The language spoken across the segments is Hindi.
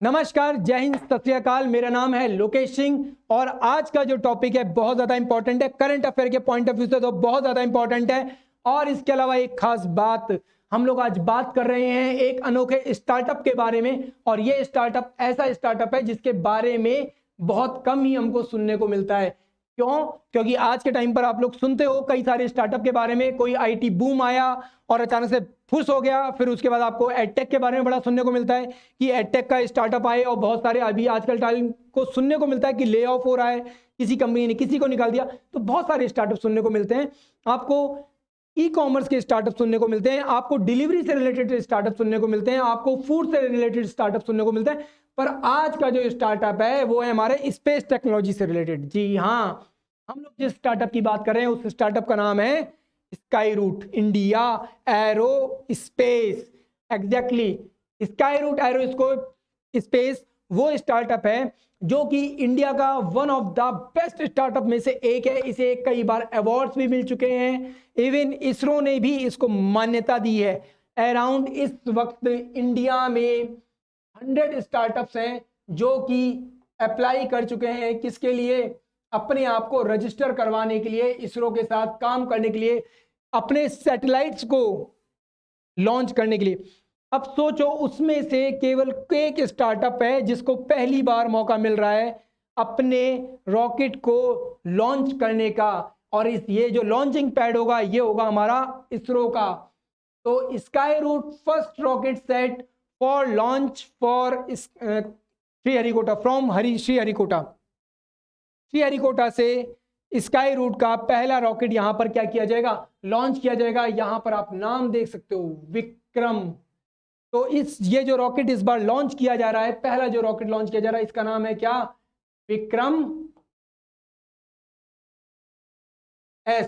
नमस्कार, जय हिंद, सत श्री अकाल। मेरा नाम है लोकेश सिंह और आज का जो टॉपिक है बहुत ज्यादा इंपॉर्टेंट है। करंट अफेयर के पॉइंट ऑफ व्यू से तो बहुत ज्यादा इंपॉर्टेंट है। और इसके अलावा एक खास बात, हम लोग आज बात कर रहे हैं एक अनोखे स्टार्टअप के बारे में। और ये स्टार्टअप ऐसा स्टार्टअप है जिसके बारे में बहुत कम ही हमको सुनने को मिलता है। क्यों? क्योंकि आज के टाइम पर आप लोग सुनते हो कई सारे स्टार्टअप के बारे में। कोई आईटी बूम आया और अचानक से फुस हो गया, फिर उसके बाद आपको एडटेक के बारे में बड़ा सुनने को मिलता है कि एडटेक का स्टार्टअप आए। और बहुत सारे अभी आजकल टाइम को सुनने को मिलता है कि ले ऑफ हो रहा है, किसी कंपनी ने किसी को निकाल दिया। तो बहुत सारे स्टार्टअप सुनने को मिलते हैं। आपको ई कॉमर्स के स्टार्टअप सुनने को मिलते हैं, आपको डिलीवरी से रिलेटेड स्टार्टअप सुनने को मिलते हैं, आपको फूड से रिलेटेड स्टार्टअप सुनने को मिलते हैं। पर आज का जो स्टार्टअप है वो है हमारे स्पेस टेक्नोलॉजी से रिलेटेड। जी हाँ, हम लोग जिस स्टार्टअप की बात कर रहे हैं उस स्टार्टअप का नाम है Skyroot India aerospace. Exactly, Skyroot aerospace वो स्टार्टअप है जो कि इंडिया का one of the best startup में से एक है। इसे कई बार अवार्ड्स भी मिल चुके हैं। इवन इसरो ने भी इसको मान्यता दी है। अराउंड इस वक्त इंडिया में 100 स्टार्टअप्स हैं जो कि अप्लाई कर चुके हैं। किसके लिए? अपने आप को रजिस्टर करवाने के लिए, इसरो के साथ काम करने के लिए, अपने सैटेलाइट्स को लॉन्च करने के लिए। अब सोचो, उसमें से केवल एक स्टार्टअप है जिसको पहली बार मौका मिल रहा है अपने रॉकेट को लॉन्च करने का। और ये जो लॉन्चिंग पैड होगा ये होगा हमारा इसरो का। तो Skyroot first rocket set for launch for Sriharikota from Sriharikota से स्काई रूट का पहला रॉकेट यहां पर क्या किया जाएगा? लॉन्च किया जाएगा। यहां पर आप नाम देख सकते हो, विक्रम। तो ये जो रॉकेट इस बार लॉन्च किया जा रहा है, पहला जो रॉकेट लॉन्च किया जा रहा है, इसका नाम है क्या? विक्रम एस।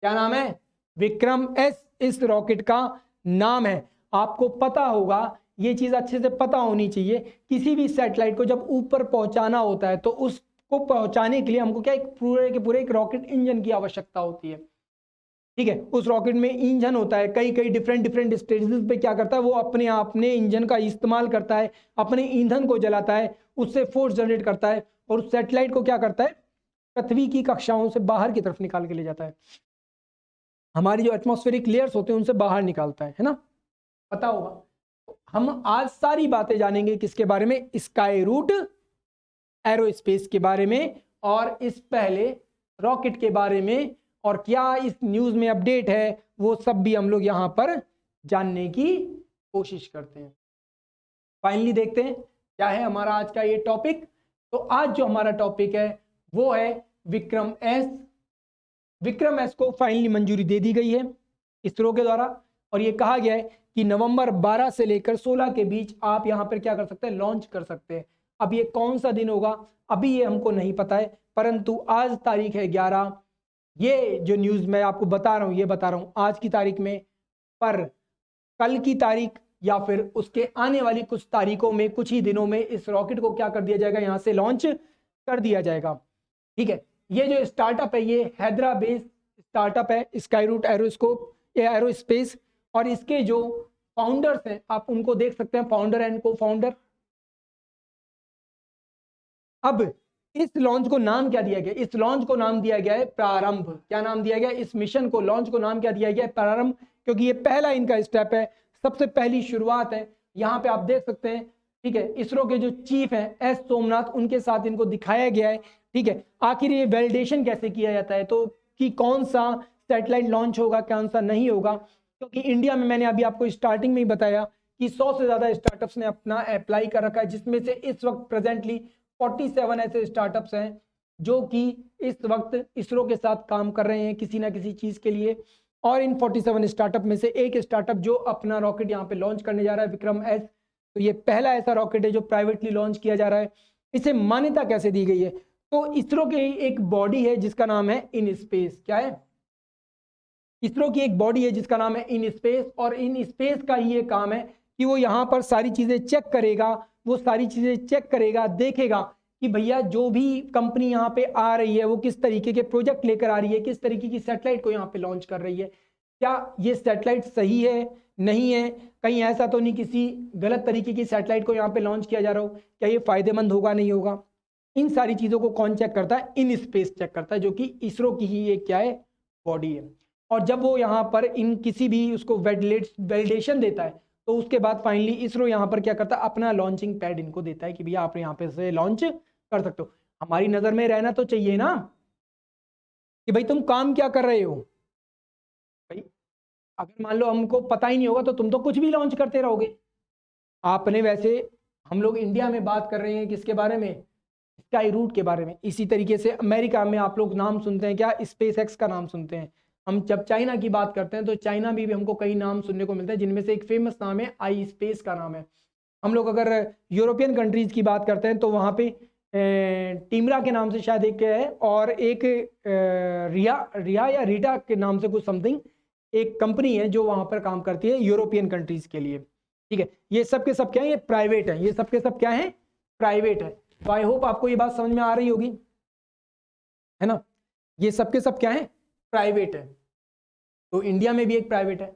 क्या नाम है? विक्रम एस इस रॉकेट का नाम है। आपको पता होगा, ये चीज अच्छे से पता होनी चाहिए, किसी भी सैटेलाइट को जब ऊपर पहुंचाना होता है तो उसको पहुंचाने के लिए हमको क्या, एक पूरे के पूरे एक रॉकेट इंजन की आवश्यकता होती है। ठीक है, उस रॉकेट में इंजन होता है, कई डिफरेंट स्टेजेस पे क्या करता है वो अपने इंजन का इस्तेमाल करता है, अपने ईंधन को जलाता है, उससे फोर्स जनरेट करता है और उस सैटेलाइट को क्या करता है? पृथ्वी की कक्षाओं से बाहर की तरफ निकाल के ले जाता है। हमारी जो एटमॉस्फेरिक लेयर्स होते हैं उनसे बाहर निकालता है ना, पता होगा। हम आज सारी बातें जानेंगे किसके बारे में? स्काई रूट एरोस्पेस के बारे में और इस पहले रॉकेट के बारे में। और क्या इस न्यूज में अपडेट है वो सब भी हम लोग यहां पर जानने की कोशिश करते हैं। फाइनली देखते हैं क्या है हमारा आज का ये टॉपिक। तो आज जो हमारा टॉपिक है वो है विक्रम एस। विक्रम एस को फाइनली मंजूरी दे दी गई है इसरो के द्वारा और ये कहा गया है कि नवंबर 12 से लेकर 16 के बीच आप यहां पर क्या कर सकते हैं? लॉन्च कर सकते हैं। अब ये कौन सा दिन होगा अभी ये हमको नहीं पता है, परंतु आज तारीख है 11। ये जो न्यूज मैं आपको बता रहा हूं, ये बता रहा हूं आज की तारीख में, पर कल की तारीख या फिर उसके आने वाली कुछ तारीखों में, कुछ ही दिनों में इस रॉकेट को क्या कर दिया जाएगा? यहां से लॉन्च कर दिया जाएगा। ठीक है, ये जो स्टार्टअप है ये हैदराबाद बेस्ड स्टार्टअप है, स्काई रूट एरोस्पेस। और इसके जो फाउंडर्स हैं आप उनको देख सकते हैं, फाउंडर एंड को फाउंडर। अब इस लॉन्च को नाम क्या दिया गया? इस लॉन्च को नाम दिया गया है प्रारंभ। क्या नाम दिया गया? इस मिशन को, लॉन्च को नाम क्या दिया गया है? प्रारंभ, क्योंकि ये पहला इनका स्टेप है, सबसे पहली शुरुआत है। यहाँ पे आप देख सकते हैं, ठीक है, इसरो के जो चीफ हैं एस सोमनाथ, उनके साथ इनको दिखाया गया है। ठीक है, आखिर ये वैलिडेशन कैसे किया जाता है, तो कि कौन सा सैटेलाइट लॉन्च होगा, कौन सा नहीं होगा। क्योंकि इंडिया में मैंने अभी आपको स्टार्टिंग में ही बताया कि 100 से ज्यादा स्टार्टअप्स ने अपना अप्लाई कर रखा है, जिसमें से इस वक्त प्रेजेंटली 47 ऐसे स्टार्टअप्स हैं जो कि इस वक्त इसरो के साथ काम कर रहे हैं किसी ना किसी चीज के लिए। और इन 47 स्टार्टअप में से एक स्टार्टअप जो अपना रॉकेट यहाँ पे लॉन्च करने जा रहा है, विक्रम एस। तो ये पहला ऐसा रॉकेट है जो प्राइवेटली लॉन्च किया जा रहा है। इसे मान्यता कैसे दी गई है? तो इसरो की एक बॉडी है जिसका नाम है इन स्पेस। क्या है? इसरो की एक बॉडी है जिसका नाम है इन स्पेस। और इन स्पेस का ये काम है कि वो यहाँ पर सारी चीजें चेक करेगा, वो सारी चीजें चेक करेगा, देखेगा कि भैया जो भी कंपनी यहाँ पे आ रही है वो किस तरीके के प्रोजेक्ट लेकर आ रही है, किस तरीके की सैटेलाइट को यहाँ पे लॉन्च कर रही है। क्या ये सैटेलाइट सही है, नहीं है, कहीं ऐसा तो नहीं किसी गलत तरीके की सैटेलाइट को यहाँ पे लॉन्च किया जा रहा हो, क्या ये फायदेमंद होगा, नहीं होगा। इन सारी चीजों को कौन चेक करता है? इन स्पेस चेक करता है, जो कि इसरो की ही एक क्या है, बॉडी है। और जब वो यहाँ पर इन किसी भी उसको वैलिडेशन देता है, तो उसके बाद फाइनली इसरो यहाँ पर क्या करता है, अपना लॉन्चिंग पैड इनको देता है कि भैया आप यहाँ पे से लॉन्च कर सकते हो। हमारी नजर में रहना तो चाहिए ना कि भाई तुम काम क्या कर रहे हो। भाई अगर मान लो हमको पता ही नहीं होगा तो तुम तो कुछ भी लॉन्च करते रहोगे। आपने वैसे, हम लोग इंडिया में बात कर रहे हैं किसके बारे में, स्काई रूट के बारे में। इसी तरीके से अमेरिका में आप लोग नाम सुनते हैं क्या, स्पेस एक्स का नाम सुनते हैं। हम जब चाइना की बात करते हैं तो चाइना में भी हमको कई नाम सुनने को मिलते हैं, जिनमें से एक फेमस नाम है आई स्पेस का नाम है। हम लोग अगर यूरोपियन कंट्रीज की बात करते हैं तो वहाँ पे टीमरा के नाम से शायद एक है, और एक रिया या रीटा के नाम से कुछ समथिंग एक कंपनी है जो वहाँ पर काम करती है यूरोपियन कंट्रीज के लिए। ठीक है, ये सब के सब क्या है, ये प्राइवेट है, ये सब के सब क्या है, प्राइवेट है। तो आई होप आपको ये बात समझ में आ रही होगी, है ना। ये सब के सब क्या है, प्राइवेट है। तो इंडिया में भी एक प्राइवेट है।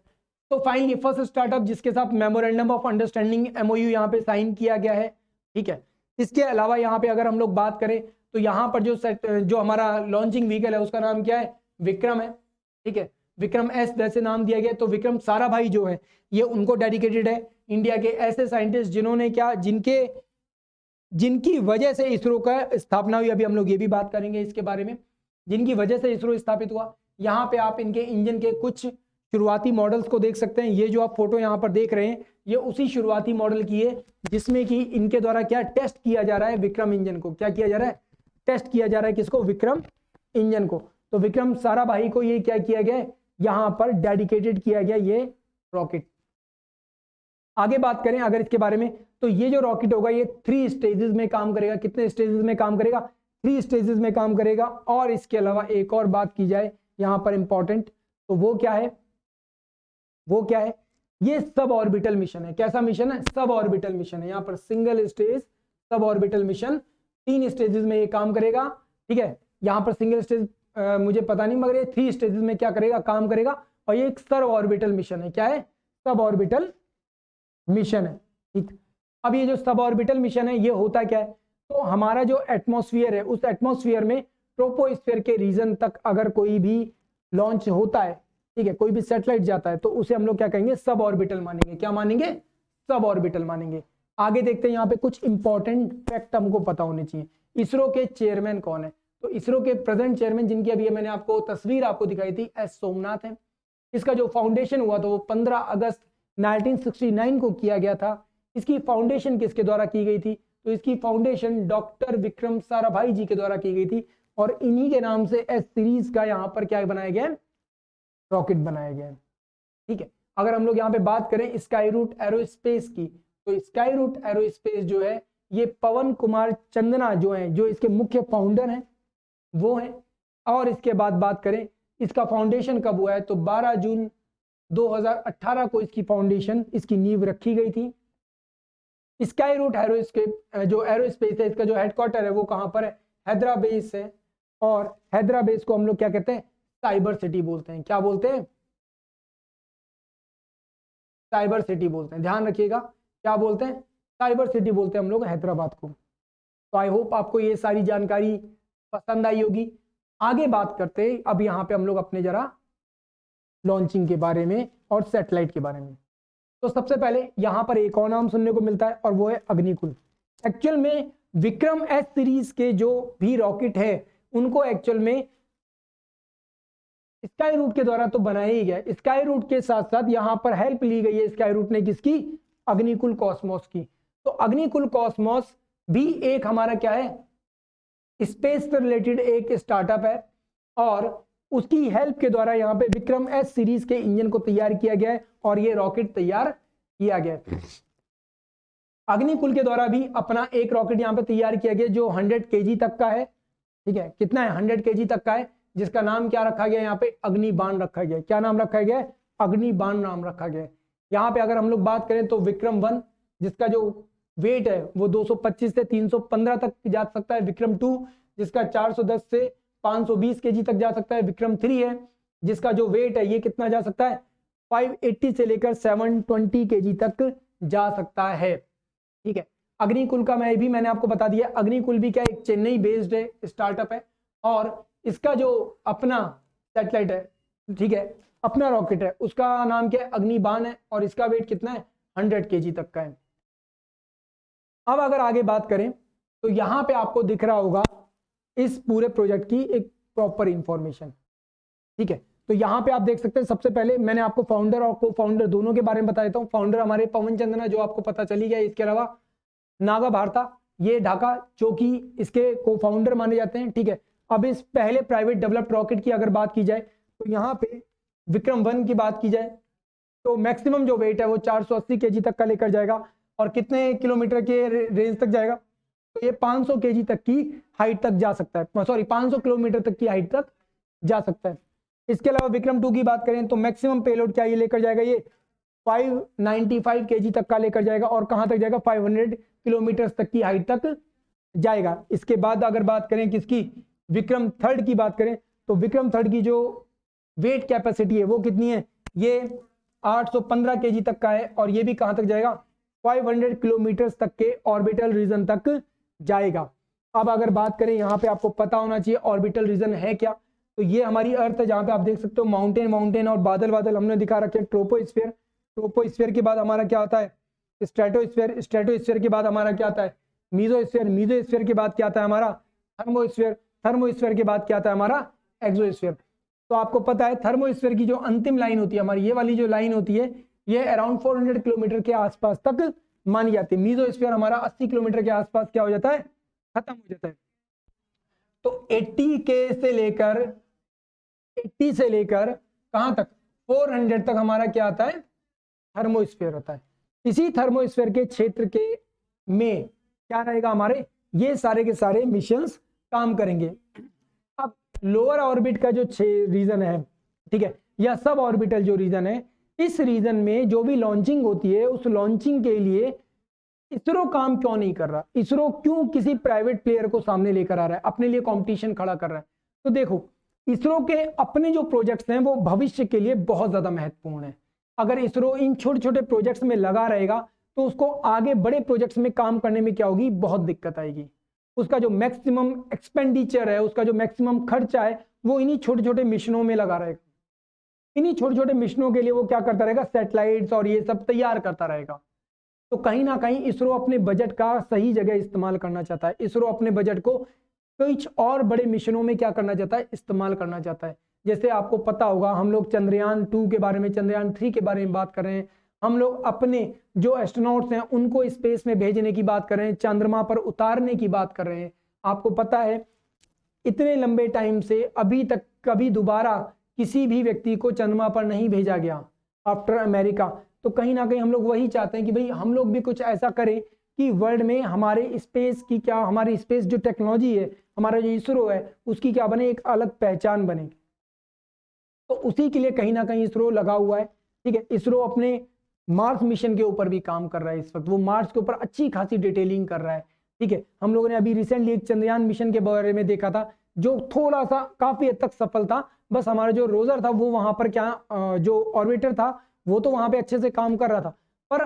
तो फाइनली फर्स्ट स्टार्टअप जिसके साथ मेमोरेंडम ऑफ अंडरस्टैंडिंग MOU यहाँ पे साइन किया गया है। ठीक है, इसके अलावा यहाँ पे अगर हम लोग बात करें तो यहाँ पर जो हमारा लॉन्चिंग व्हीकल है उसका नाम क्या है, विक्रम है। ठीक है, विक्रम S वैसे नाम दिया गया। तो विक्रम साराभाई जो है ये उनको डेडिकेटेड है, इंडिया के ऐसे साइंटिस्ट जिन्होंने क्या, जिनकी वजह से इसरो का स्थापना हुई। अभी हम लोग ये भी बात करेंगे इसके बारे में, जिनकी वजह से इसरो स्थापित हुआ। यहाँ पे आप इनके इंजन के कुछ शुरुआती मॉडल्स को देख सकते हैं। ये जो आप फोटो यहाँ पर देख रहे हैं ये उसी शुरुआती मॉडल की है जिसमें कि इनके द्वारा क्या टेस्ट किया जा रहा है, विक्रम इंजन को। क्या किया जा रहा है, टेस्ट किया जा रहा है किसको, विक्रम इंजन को। तो विक्रम साराभाई को ये क्या किया गया, यहाँ पर डेडिकेटेड किया गया ये रॉकेट। आगे बात करें अगर इसके बारे में, तो ये जो रॉकेट होगा ये 3 स्टेजेस में काम करेगा। कितने स्टेजेस में काम करेगा, 3 स्टेजेस में काम करेगा। और इसके अलावा एक और बात की जाए यहाँ पर इंपॉर्टेंट, तो वो क्या है, वो क्या है, ये सब ऑर्बिटल मिशन है। कैसा मिशन है, सब ऑर्बिटल मिशन है। यहाँ पर single stage sub orbital mission, 3 stages में ये काम करेगा। ठीक है, यहाँ पर सिंगल स्टेज मुझे पता नहीं, मगर ये 3 स्टेजेस में क्या करेगा, काम करेगा। और ये एक सब ऑर्बिटल मिशन है। क्या है, सब ऑर्बिटल मिशन है। ठीक, अब ये जो सब ऑर्बिटल मिशन है ये होता क्या है, तो हमारा जो एटमॉस्फेयर है उस एटमॉस्फेयर में ट्रोपोस्फेयर के रीजन तक अगर कोई भी लॉन्च होता है, ठीक है, कोई भी सैटेलाइट जाता है, तो उसे हम लोग क्या कहेंगे, सब ऑर्बिटल मानेंगे। क्या मानेंगे, सब ऑर्बिटल मानेंगे। आगे देखते हैं, यहाँ पे कुछ इंपॉर्टेंट फैक्ट हमको पता होने चाहिए। इसरो के चेयरमैन कौन है, तो इसरो के प्रेजेंट चेयरमैन, जिनकी अभी मैंने आपको तस्वीर आपको दिखाई थी, S सोमनाथ है। इसका जो फाउंडेशन हुआ था वो 15 अगस्त 1969 को किया गया था। इसकी फाउंडेशन किसके द्वारा की गई थी, तो इसकी फाउंडेशन डॉक्टर विक्रम साराभाई जी के द्वारा की गई थी। और इन्हीं के नाम से S सीरीज का यहाँ पर क्या बनाया गया, रॉकेट बनाया गया है। ठीक है, अगर हम लोग यहाँ पे बात करें स्काई रूट एरोस्पेस की, तो स्काई रूट एरोस्पेस जो है ये पवन कुमार चंदना जो है, जो इसके मुख्य फाउंडर हैं वो है। और इसके बाद बात करें इसका फाउंडेशन कब हुआ है, तो 12 जून 2018 को इसकी फाउंडेशन, इसकी नींव रखी गई थी। स्काई रूट जो एरोस्पेस है इसका जो हेडक्वार्टर है वो कहाँ पर है, हैदराबाद है। और हैदराबाद को हम लोग क्या कहते हैं, साइबर सिटी बोलते हैं। क्या बोलते हैं, साइबर सिटी बोलते हैं। ध्यान रखिएगा, क्या बोलते हैं, साइबर सिटी बोलते हैं हम लोग हैदराबाद को। तो आई होप आपको ये सारी जानकारी पसंद आई होगी। आगे बात करते हैं अब यहाँ पे हम लोग अपने जरा लॉन्चिंग के बारे में और सैटेलाइट के बारे में। तो सबसे पहले यहाँ पर एक और नाम सुनने को मिलता है और वो है अग्निकुल। एक्चुअल में विक्रम S सीरीज के जो भी रॉकेट है उनको एक्चुअल में स्काई रूट के द्वारा तो बनाया ही गया। स्काई रूट के साथ साथ यहाँ पर हेल्प ली गई है स्काई रूट ने किसकी, अग्निकुल कॉस्मोस की। तो अग्निकुल कॉस्मोस भी एक हमारा क्या है, स्पेस से रिलेटेड एक स्टार्टअप है। और उसकी हेल्प के द्वारा यहाँ पे विक्रम S सीरीज के इंजन को तैयार किया गया है और ये रॉकेट तैयार किया गया है। अग्निकुल के द्वारा भी अपना एक रॉकेट यहाँ पे तैयार किया गया जो 100 kg तक का है। ठीक है, कितना है, 100 kg तक का है, जिसका नाम क्या रखा गया, यहाँ पे अग्निबाण रखा गया। क्या नाम रखा गया, अग्निबाण नाम रखा गया। यहाँ पे अगर हम लोग बात करें तो विक्रम 1 जिसका जो वेट है वो 225 से 315 तक जा सकता है। विक्रम 2 जिसका 410 से 520 kg तक जा सकता है। विक्रम 3 है जिसका जो वेट है ये कितना जा सकता है, 580 से लेकर 720 kg तक जा सकता है। ठीक है, अग्निकुल का मैंने आपको बता दिया। अग्निकुल भी क्या एक चेन्नई बेस्ड है, स्टार्टअप है, और इसका जो अपना सैटेलाइट है, ठीक है, अपना रॉकेट है, उसका नाम क्या है, अग्निबाण है, और इसका वेट कितना है, 100 kg तक का है। अब अगर आगे बात करें तो यहां पे आपको दिख रहा होगा इस पूरे प्रोजेक्ट की एक प्रॉपर इंफॉर्मेशन। ठीक है, तो यहां पे आप देख सकते हैं, सबसे पहले मैंने आपको फाउंडर और को फाउंडर दोनों के बारे में बता देता हूं। फाउंडर हमारे पवन चंद्रना, जो आपको पता चली गया। इसके अलावा नागा भारता, ये ढाका, जो कि इसके को फाउंडर माने जाते हैं। ठीक है, अब इस पहले प्राइवेट डेवलप्ड रॉकेट की अगर बात की जाए तो यहाँ पे विक्रम 1 की बात की जाए तो मैक्सिमम जो वेट है वो 480 kg तक का लेकर जाएगा, और कितने किलोमीटर के रेंज तक जाएगा, तो ये 500 kg तक की हाइट तक जा सकता है, सॉरी 500 किलोमीटर तक की हाइट तक जा सकता है। इसके अलावा विक्रम 2 की बात करें तो मैक्सिमम पेलोड क्या ये लेकर जाएगा, ये 595 kg तक का लेकर जाएगा, और कहां तक जाएगा, 500 किलोमीटर तक की हाइट तक जाएगा। इसके बाद अगर बात करें किसकी, विक्रम 3 की बात करें तो विक्रम 3 की जो वेट कैपेसिटी है वो कितनी है, ये 815 kg तक का है, और ये भी कहां तक जाएगा, 500 किलोमीटर तक के ऑर्बिटल रीजन तक जाएगा। अब अगर बात करें, यहाँ पे आपको पता होना चाहिए ऑर्बिटल रीजन है क्या, तो ये हमारी अर्थ है, जहां पे आप देख सकते हो माउंटेन और बादल हमने दिखा रखे हैं। ट्रोपोस्फीयर के बाद हमारा क्या आता है, स्ट्रेटोस्फीयर के बाद हमारा क्या आता है, मीजोस्फीयर के बाद क्या आता है हमारा, थर्मोस्फीयर के बाद क्या आता है हमारा, एक्सोस्फीयर। तो आपको पता है थर्मोस्फीयर की जो अंतिम लाइन होती है हमारी, ये वाली जो लाइन होती है, ये अराउंड 400 किलोमीटर के आसपास तक मानी जाती है। मीजोस्फीयर हमारा 80 किलोमीटर के आसपास क्या हो जाता है, खत्म हो जाता है। तो 80 से लेकर कहां तक, 400 तक हमारा क्या आता है, थर्मोस्फीयर होता है। इसी थर्मोस्फीयर के क्षेत्र के में क्या रहेगा हमारे, ये सारे के सारे मिशंस काम करेंगे। अब लोअर ऑर्बिट का जो रीजन है, ठीक है, या सब ऑर्बिटल जो रीजन है, इस रीजन में जो भी लॉन्चिंग होती है, उस लॉन्चिंग के लिए इसरो काम क्यों नहीं कर रहा, इसरो क्यों किसी प्राइवेट प्लेयर को सामने लेकर आ रहा है, अपने लिए कंपटीशन खड़ा कर रहा है। तो देखो, इसरो के अपने जो प्रोजेक्ट्स हैं वो भविष्य के लिए बहुत ज्यादा महत्वपूर्ण है। अगर इसरो इन छोटे छोटे प्रोजेक्ट्स में लगा रहेगा तो उसको आगे बड़े प्रोजेक्ट्स में काम करने में क्या होगी, बहुत दिक्कत आएगी। उसका जो मैक्सिमम एक्सपेंडिचर है, उसका जो मैक्सिमम खर्चा है, वो इन्हीं छोटे छोटे मिशनों में लगा रहेगा। इन्हीं छोटे छोटे मिशनों के लिए वो क्या करता रहेगा, सैटेलाइट्स और ये सब तैयार करता रहेगा। तो कहीं ना कहीं इसरो अपने बजट का सही जगह इस्तेमाल करना चाहता है। इसरो अपने बजट को कुछ और बड़े मिशनों में क्या करना चाहता है, इस्तेमाल करना चाहता है। जैसे आपको पता होगा, हम लोग चंद्रयान 2 के बारे में, चंद्रयान 3 के बारे में बात कर रहे हैं। हम लोग अपने जो एस्ट्रोनॉट्स हैं उनको स्पेस में भेजने की बात कर रहे हैं, चंद्रमा पर उतारने की बात कर रहे हैं। आपको पता है इतने लंबे टाइम से अभी तक कभी दोबारा किसी भी व्यक्ति को चंद्रमा पर नहीं भेजा गया आफ्टर अमेरिका। तो कहीं ना कहीं हम लोग वही चाहते हैं कि भाई हम लोग भी कुछ ऐसा करें कि वर्ल्ड में हमारे स्पेस की क्या, हमारी स्पेस जो टेक्नोलॉजी है, हमारा जो इसरो है, उसकी क्या बने, एक अलग पहचान बने। तो उसी के लिए कहीं ना कहीं इसरो लगा हुआ है। ठीक है, इसरो अपने मार्स मिशन के ऊपर भी काम कर रहा है इस वक्त। वो मार्स के ऊपर अच्छी खासी डिटेलिंग कर रहा है। ठीक है, हम लोगों ने अभी रिसेंटली एक चंद्रयान मिशन के बारे में देखा था, जो थोड़ा सा काफी हद तक सफल था। बस हमारा जो रोजर था वो वहां पर क्या जो ऑर्बिटर था वो तो वहां पे अच्छे से काम कर रहा था, पर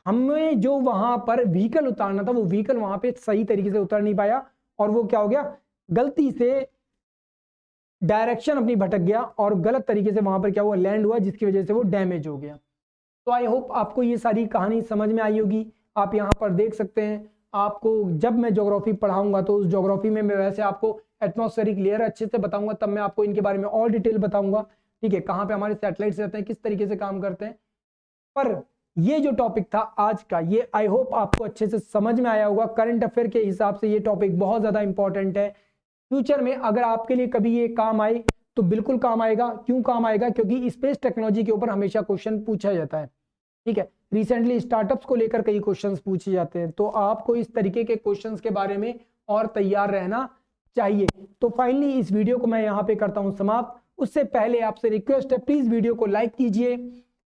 हमें जो वहां पर व्हीकल उतारना था वो व्हीकल वहां पे सही तरीके से उतर नहीं पाया, और वो क्या हो गया, गलती से डायरेक्शन अपनी भटक गया और गलत तरीके से वहां पर क्या हुआ, लैंड हुआ, जिसकी वजह से वो डैमेज हो गया। तो आई होप आपको ये सारी कहानी समझ में आई होगी। आप यहाँ पर देख सकते हैं, आपको जब मैं ज्योग्राफी पढ़ाऊंगा तो उस ज्योग्राफी में मैं वैसे आपको एटमॉस्फेरिक लेयर अच्छे से बताऊंगा, तब मैं आपको इनके बारे में और डिटेल बताऊंगा। ठीक है, कहाँ पे हमारे सैटेलाइट्स रहते हैं, किस तरीके से काम करते हैं। पर ये जो टॉपिक था आज का, ये आई होप आपको अच्छे से समझ में आया होगा। करंट अफेयर के हिसाब से ये टॉपिक बहुत ज्यादा इंपॉर्टेंट है। फ्यूचर में अगर आपके लिए कभी ये काम आए तो बिल्कुल काम आएगा। क्यों काम आएगा, क्योंकि स्पेस टेक्नोलॉजी के ऊपर हमेशा क्वेश्चन पूछा जाता है। ठीक है, रिसेंटली स्टार्टअप्स को लेकर कई क्वेश्चंस पूछे जाते हैं, तो आपको इस तरीके के क्वेश्चंस के बारे में और तैयार रहना चाहिए। तो फाइनली इस वीडियो को मैं यहाँ पे करता हूँ समाप्त। उससे पहले आपसे रिक्वेस्ट है, प्लीज वीडियो को लाइक कीजिए,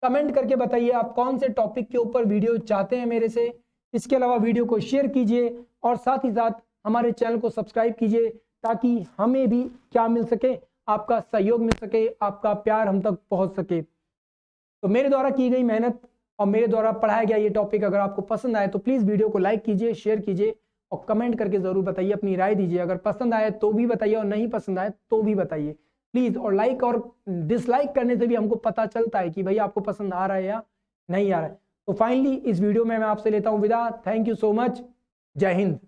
कमेंट करके बताइए आप कौन से टॉपिक के ऊपर वीडियो चाहते हैं मेरे से। इसके अलावा वीडियो को शेयर कीजिए और साथ ही साथ हमारे चैनल को सब्सक्राइब कीजिए, ताकि हमें भी क्या मिल सके, आपका सहयोग मिल सके, आपका प्यार हम तक पहुंच सके। तो मेरे द्वारा की गई मेहनत और मेरे द्वारा पढ़ाया गया ये टॉपिक अगर आपको पसंद आए तो प्लीज़ वीडियो को लाइक कीजिए, शेयर कीजिए और कमेंट करके ज़रूर बताइए, अपनी राय दीजिए। अगर पसंद आए तो भी बताइए और नहीं पसंद आए तो भी बताइए प्लीज़। और लाइक और डिसलाइक करने से भी हमको पता चलता है कि भाई आपको पसंद आ रहा है या नहीं आ रहा है। तो फाइनली इस वीडियो में मैं आपसे लेता हूँ विदा। Thank you so much. जय हिंद।